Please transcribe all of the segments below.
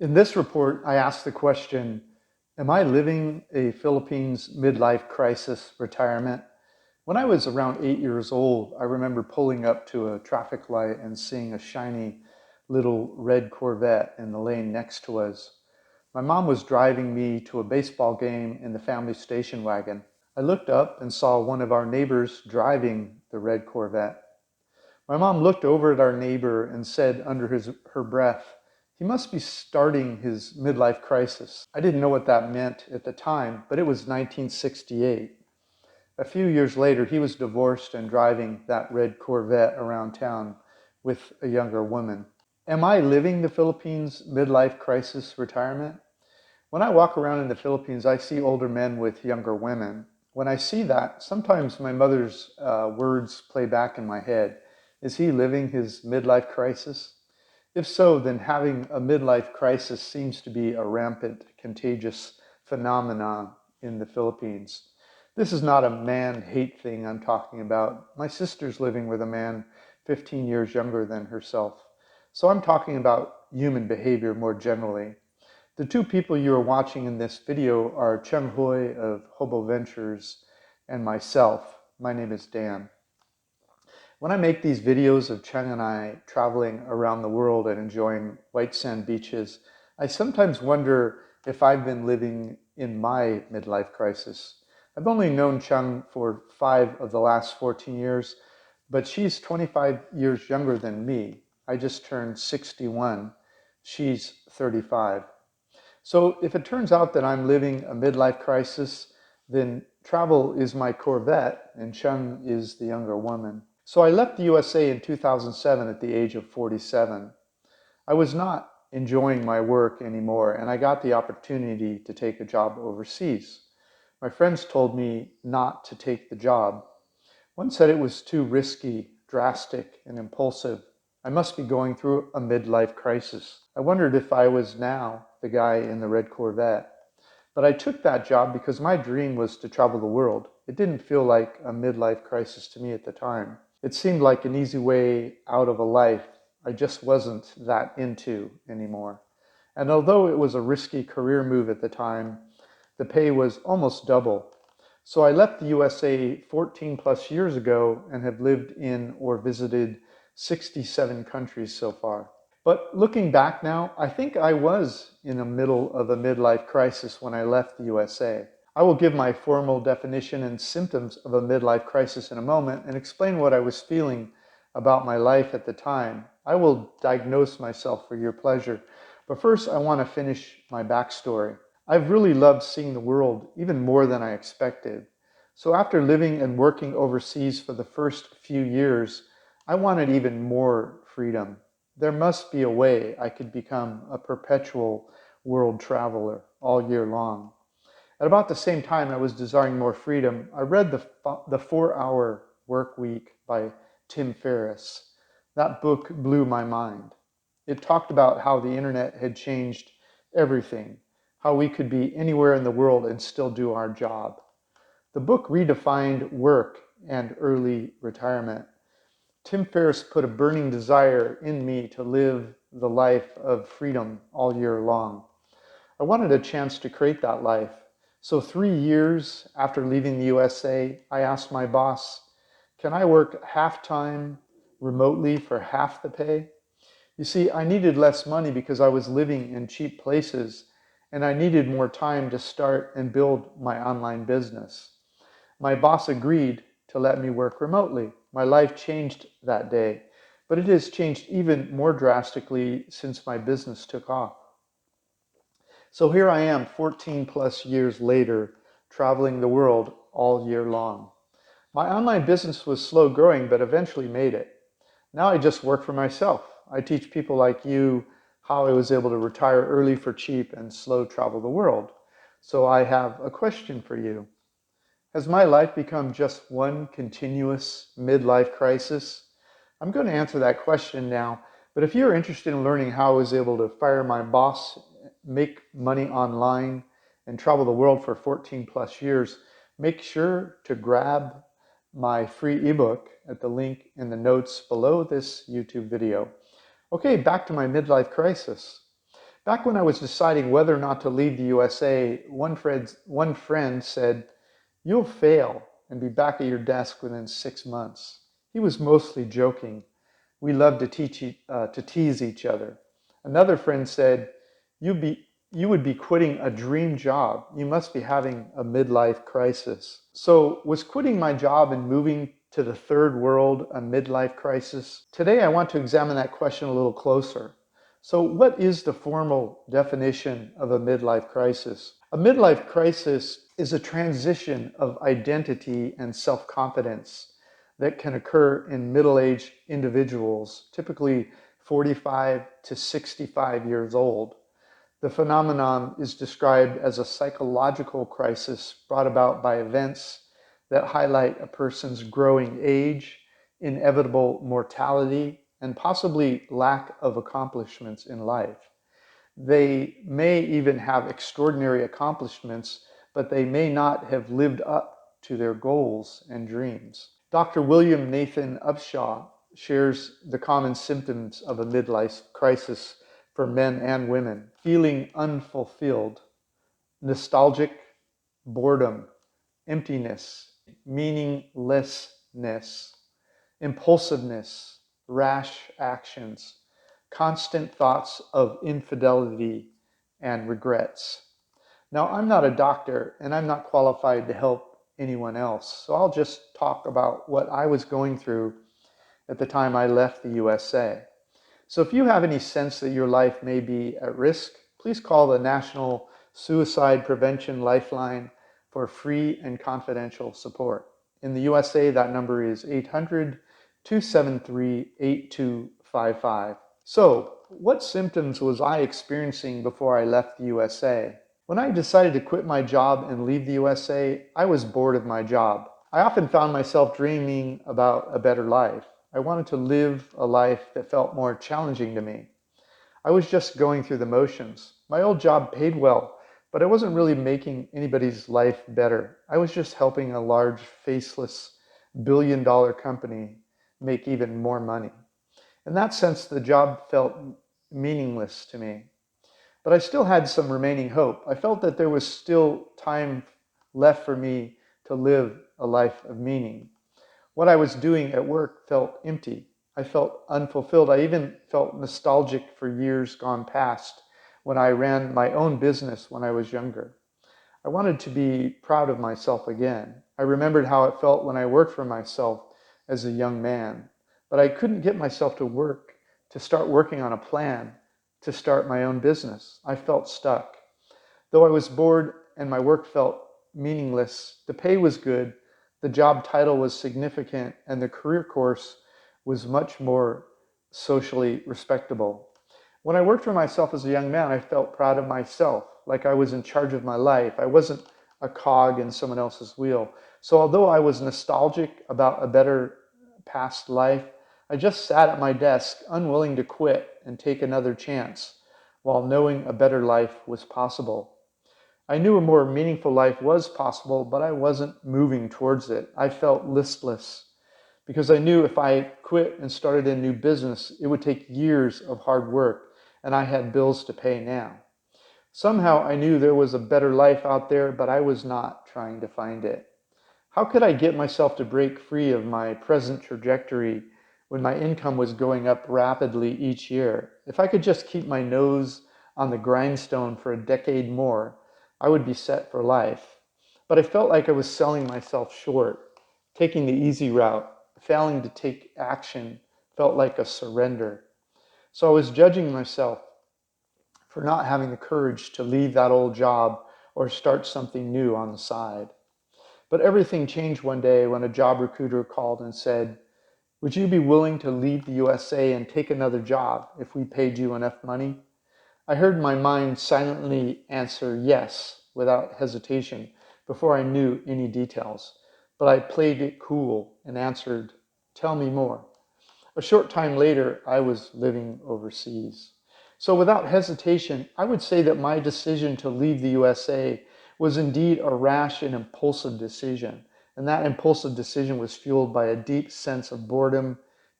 In this report, I asked the question, am I living a Philippines midlife crisis retirement? When I was around 8 years old, I remember pulling up to a traffic light and seeing a shiny little red Corvette in the lane next to us. My mom was driving me to a baseball game in the family station wagon. I looked up and saw one of our neighbors driving the red Corvette. My mom looked over at our neighbor and said under her breath, "He must be starting his midlife crisis." I didn't know what that meant at the time, but it was 1968. A few years later, he was divorced and driving that red Corvette around town with a younger woman. Am I living the Philippines midlife crisis retirement? When I walk around in the Philippines, I see older men with younger women. When I see that, sometimes my mother's words play back in my head. Is he living his midlife crisis? If so, then having a midlife crisis seems to be a rampant, contagious phenomenon in the Philippines. This is not a man-hate thing I'm talking about. My sister's living with a man 15 years younger than herself. So I'm talking about human behavior more generally. The two people you are watching in this video are Chung Hui of Hobo Ventures and myself. My name is Dan. When I make these videos of Chung and I traveling around the world and enjoying white sand beaches, I sometimes wonder if I've been living in my midlife crisis. I've only known Chung for 5 of the last 14 years, but she's 25 years younger than me. I just turned 61. She's 35. So if it turns out that I'm living a midlife crisis, then travel is my Corvette and Chung is the younger woman. So I left the USA in 2007 at the age of 47. I was not enjoying my work anymore, and I got the opportunity to take a job overseas. My friends told me not to take the job. One said it was too risky, drastic, and impulsive. I must be going through a midlife crisis. I wondered if I was now the guy in the red Corvette. But I took that job because my dream was to travel the world. It didn't feel like a midlife crisis to me at the time. It seemed like an easy way out of a life I just wasn't that into anymore. And although it was a risky career move at the time, the pay was almost double. So I left the USA 14 plus years ago and have lived in or visited 67 countries so far. But looking back now, I think I was in the middle of a midlife crisis when I left the USA. I will give my formal definition and symptoms of a midlife crisis in a moment and explain what I was feeling about my life at the time. I will diagnose myself for your pleasure. But first, I want to finish my backstory. I've really loved seeing the world, even more than I expected. So after living and working overseas for the first few years, I wanted even more freedom. There must be a way I could become a perpetual world traveler all year long. At about the same time I was desiring more freedom, I read the 4-Hour Work Week by Tim Ferriss. That book blew my mind. It talked about how the internet had changed everything, how we could be anywhere in the world and still do our job. The book redefined work and early retirement. Tim Ferriss put a burning desire in me to live the life of freedom all year long. I wanted a chance to create that life. So 3 years after leaving the USA, I asked my boss, can I work half-time remotely for half the pay? You see, I needed less money because I was living in cheap places, and I needed more time to start and build my online business. My boss agreed to let me work remotely. My life changed that day, but it has changed even more drastically since my business took off. So here I am 14 plus years later, traveling the world all year long. My online business was slow growing, but eventually made it. Now I just work for myself. I teach people like you how I was able to retire early for cheap and slow travel the world. So I have a question for you. Has my life become just one continuous midlife crisis? I'm going to answer that question now, but if you're interested in learning how I was able to fire my boss, make money online, and travel the world for 14 plus years, make sure to grab my free ebook at the link in the notes below this YouTube video. Okay, back to my midlife crisis. Back when I was deciding whether or not to leave the USA, one friend said, "You'll fail and be back at your desk within 6 months." He was mostly joking. We loved to tease each other. Another friend said, you would be quitting a dream job. You must be having a midlife crisis." So was quitting my job and moving to the third world a midlife crisis? Today I want to examine that question a little closer. So what is the formal definition of a midlife crisis? A midlife crisis is a transition of identity and self-confidence that can occur in middle-aged individuals, typically 45 to 65 years old. The phenomenon is described as a psychological crisis brought about by events that highlight a person's growing age, inevitable mortality, and possibly lack of accomplishments in life. They may even have extraordinary accomplishments, but they may not have lived up to their goals and dreams. Dr. William Nathan Upshaw shares the common symptoms of a midlife crisis for men and women: feeling unfulfilled, nostalgic, boredom, emptiness, meaninglessness, impulsiveness, rash actions, constant thoughts of infidelity, and regrets. Now, I'm not a doctor and I'm not qualified to help anyone else, so I'll just talk about what I was going through at the time I left the USA. So if you have any sense that your life may be at risk, please call the National Suicide Prevention Lifeline for free and confidential support. In the USA, that number is 800-273-8255. So, what symptoms was I experiencing before I left the USA? When I decided to quit my job and leave the USA, I was bored of my job. I often found myself dreaming about a better life. I wanted to live a life that felt more challenging to me. I was just going through the motions. My old job paid well, but I wasn't really making anybody's life better. I was just helping a large, faceless, billion-dollar company make even more money. In that sense, the job felt meaningless to me. But I still had some remaining hope. I felt that there was still time left for me to live a life of meaning. What I was doing at work felt empty. I felt unfulfilled. I even felt nostalgic for years gone past when I ran my own business when I was younger. I wanted to be proud of myself again. I remembered how it felt when I worked for myself as a young man, but I couldn't get myself to start working on a plan to start my own business. I felt stuck. Though I was bored and my work felt meaningless, the pay was good, the job title was significant, and the career course was much more socially respectable. When I worked for myself as a young man, I felt proud of myself, like I was in charge of my life. I wasn't a cog in someone else's wheel. So although I was nostalgic about a better past life, I just sat at my desk, unwilling to quit and take another chance, while knowing a better life was possible. I knew a more meaningful life was possible, but I wasn't moving towards it. I felt listless because I knew if I quit and started a new business, it would take years of hard work, and I had bills to pay now. Somehow I knew there was a better life out there, but I was not trying to find it. How could I get myself to break free of my present trajectory when my income was going up rapidly each year? If I could just keep my nose on the grindstone for a decade more, I would be set for life. But I felt like I was selling myself short. Taking the easy route, failing to take action, felt like a surrender. So I was judging myself for not having the courage to leave that old job or start something new on the side. But everything changed one day when a job recruiter called and said, "Would you be willing to leave the USA and take another job if we paid you enough money?" I heard my mind silently answer yes without hesitation before I knew any details. But I played it cool and answered, "Tell me more." A short time later, I was living overseas. So without hesitation, I would say that my decision to leave the USA was indeed a rash and impulsive decision. And that impulsive decision was fueled by a deep sense of boredom,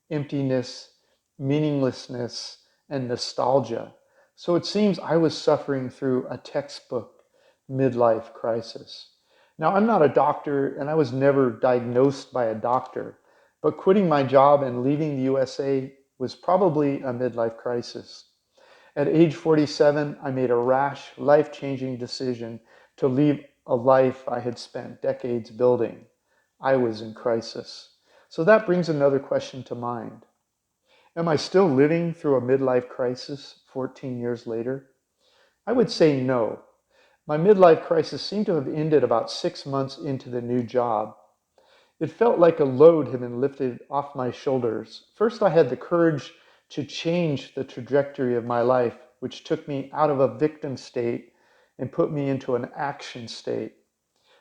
emptiness, meaninglessness, and nostalgia. So it seems I was suffering through a textbook midlife crisis. Now, I'm not a doctor, and I was never diagnosed by a doctor, but quitting my job and leaving the USA was probably a midlife crisis. At age 47, I made a rash, life-changing decision to leave a life I had spent decades building. I was in crisis. So that brings another question to mind. Am I still living through a midlife crisis 14 years later? I would say no. My midlife crisis seemed to have ended about 6 months into the new job. It felt like a load had been lifted off my shoulders. First, I had the courage to change the trajectory of my life, which took me out of a victim state and put me into an action state.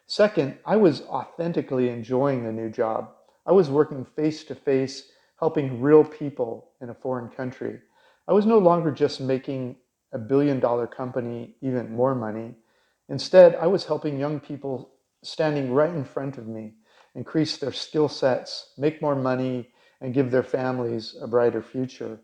Second, I was authentically enjoying the new job. I was working face to face, helping real people in a foreign country. I was no longer just making a billion-dollar company even more money. Instead, I was helping young people standing right in front of me increase their skill sets, make more money, and give their families a brighter future.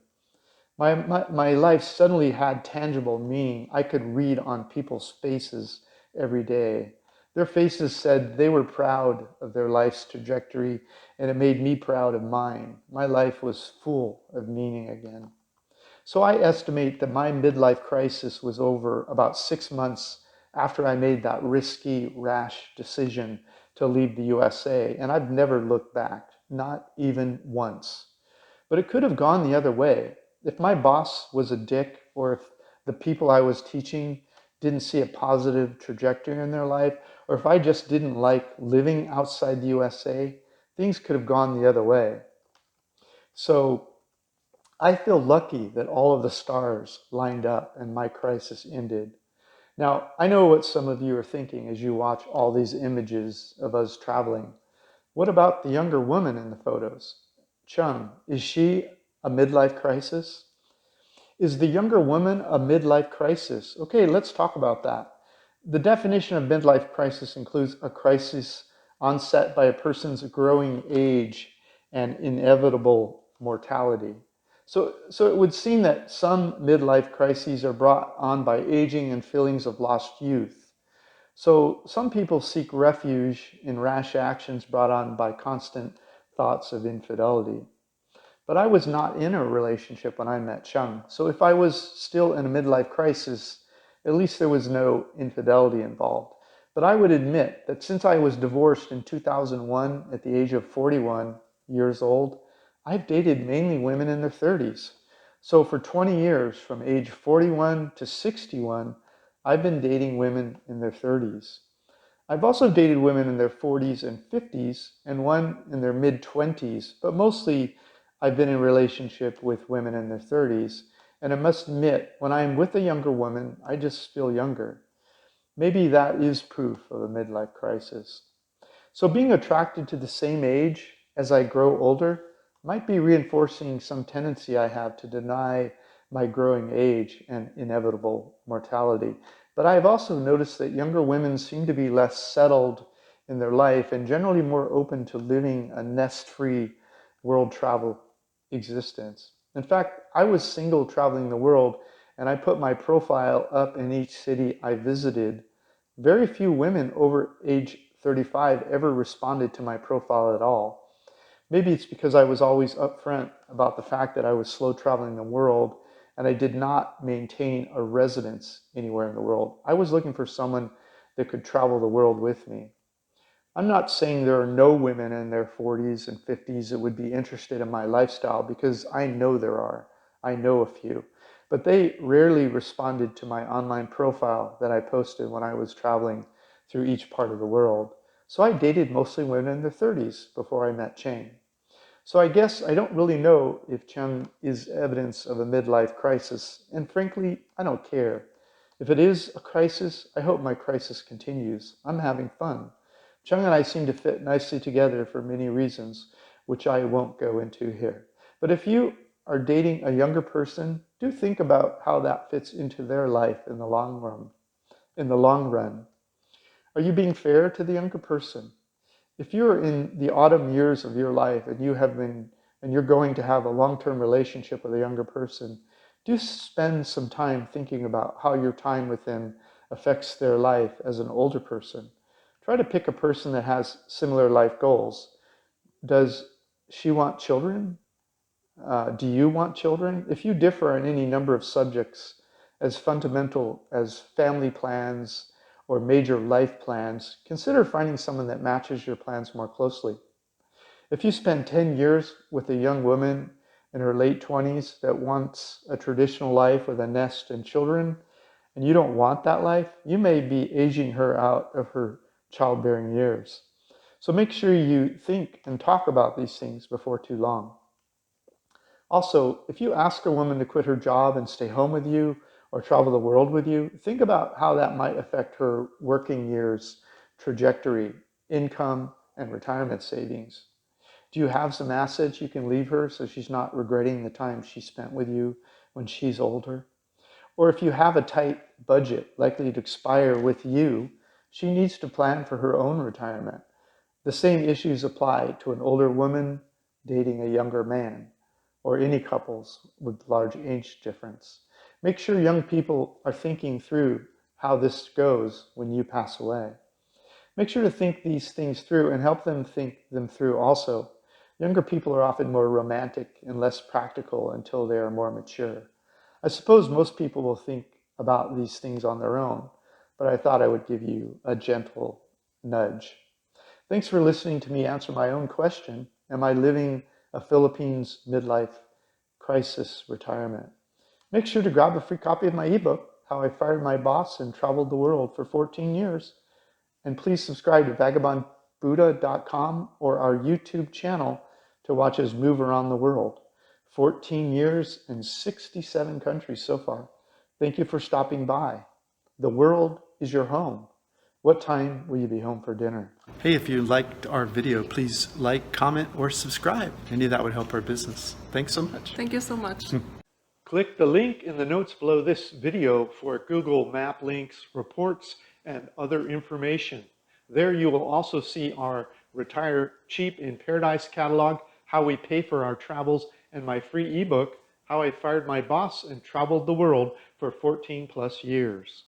My life suddenly had tangible meaning. I could read on people's faces every day. Their faces said they were proud of their life's trajectory, and it made me proud of mine. My life was full of meaning again. So I estimate that my midlife crisis was over about 6 months after I made that risky, rash decision to leave the USA, and I've never looked back, not even once. But it could have gone the other way. If my boss was a dick, or if the people I was teaching didn't see a positive trajectory in their life, or if I just didn't like living outside the USA, things could have gone the other way. So I feel lucky that all of the stars lined up and my crisis ended. Now, I know what some of you are thinking as you watch all these images of us traveling. What about the younger woman in the photos? 𝐂𝐿, is she a midlife crisis? Is the younger woman a midlife crisis? Okay, let's talk about that. The definition of midlife crisis includes a crisis onset by a person's growing age and inevitable mortality. So it would seem that some midlife crises are brought on by aging and feelings of lost youth. So some people seek refuge in rash actions brought on by constant thoughts of infidelity. But I was not in a relationship when I met 𝐂𝐿. So if I was still in a midlife crisis, at least there was no infidelity involved. But I would admit that since I was divorced in 2001 at the age of 41 years old, I've dated mainly women in their 30s. So for 20 years, from age 41 to 61, I've been dating women in their 30s. I've also dated women in their 40s and 50s, and one in their mid-20s, but mostly I've been in a relationship with women in their 30s. And I must admit, when I'm with a younger woman, I just feel younger. Maybe that is proof of a midlife crisis. So being attracted to the same age as I grow older might be reinforcing some tendency I have to deny my growing age and inevitable mortality. But I've also noticed that younger women seem to be less settled in their life and generally more open to living a nest-free world travel existence. In fact, I was single traveling the world, and I put my profile up in each city I visited. Very few women over age 35 ever responded to my profile at all. Maybe it's because I was always upfront about the fact that I was slow traveling the world and I did not maintain a residence anywhere in the world. I was looking for someone that could travel the world with me. I'm not saying there are no women in their 40s and 50s that would be interested in my lifestyle, because I know there are. I know a few. But they rarely responded to my online profile that I posted when I was traveling through each part of the world. So I dated mostly women in their 30s before I met 𝐂𝐿. So I guess I don't really know if 𝐂𝐿 is evidence of a midlife crisis, and frankly, I don't care. If it is a crisis, I hope my crisis continues. I'm having fun. 𝐂𝐿 and I seem to fit nicely together for many reasons, which I won't go into here. But if you are dating a younger person, do think about how that fits into their life in the long run. Are you being fair to the younger person? If you're in the autumn years of your life and you're going to have a long-term relationship with a younger person, do spend some time thinking about how your time with them affects their life as an older person. Try to pick a person that has similar life goals. Does she want children? Do you want children? If you differ on any number of subjects as fundamental as family plans or major life plans, consider finding someone that matches your plans more closely. If you spend 10 years with a young woman in her late 20s that wants a traditional life with a nest and children, and you don't want that life, you may be aging her out of her childbearing years. So make sure you think and talk about these things before too long. Also, if you ask a woman to quit her job and stay home with you or travel the world with you, think about how that might affect her working years, trajectory, income, and retirement savings. Do you have some assets you can leave her so she's not regretting the time she spent with you when she's older? Or if you have a tight budget likely to expire with you, she needs to plan for her own retirement. The same issues apply to an older woman dating a younger man, or any couples with large age difference. Make sure young people are thinking through how this goes when you pass away. Make sure to think these things through and help them think them through also. Younger people are often more romantic and less practical until they are more mature. I suppose most people will think about these things on their own, but I thought I would give you a gentle nudge. Thanks for listening to me answer my own question, am I living a Philippines midlife crisis retirement? Make sure to grab a free copy of my ebook, How I Fired My Boss and Traveled the World for 14 Years. And please subscribe to vagabondbuddha.com or our YouTube channel to watch us move around the world. 14 years and 67 countries so far. Thank you for stopping by. The world is your home. What time will you be home for dinner? Hey, if you liked our video, please like, comment, or subscribe. Any of that would help our business. Thanks so much. Thank you so much. Click the link in the notes below this video for Google Map links, reports, and other information. There you will also see our Retire Cheap in Paradise catalog, how we pay for our travels, and my free ebook, How I Fired My Boss and Traveled the World for 14 plus years.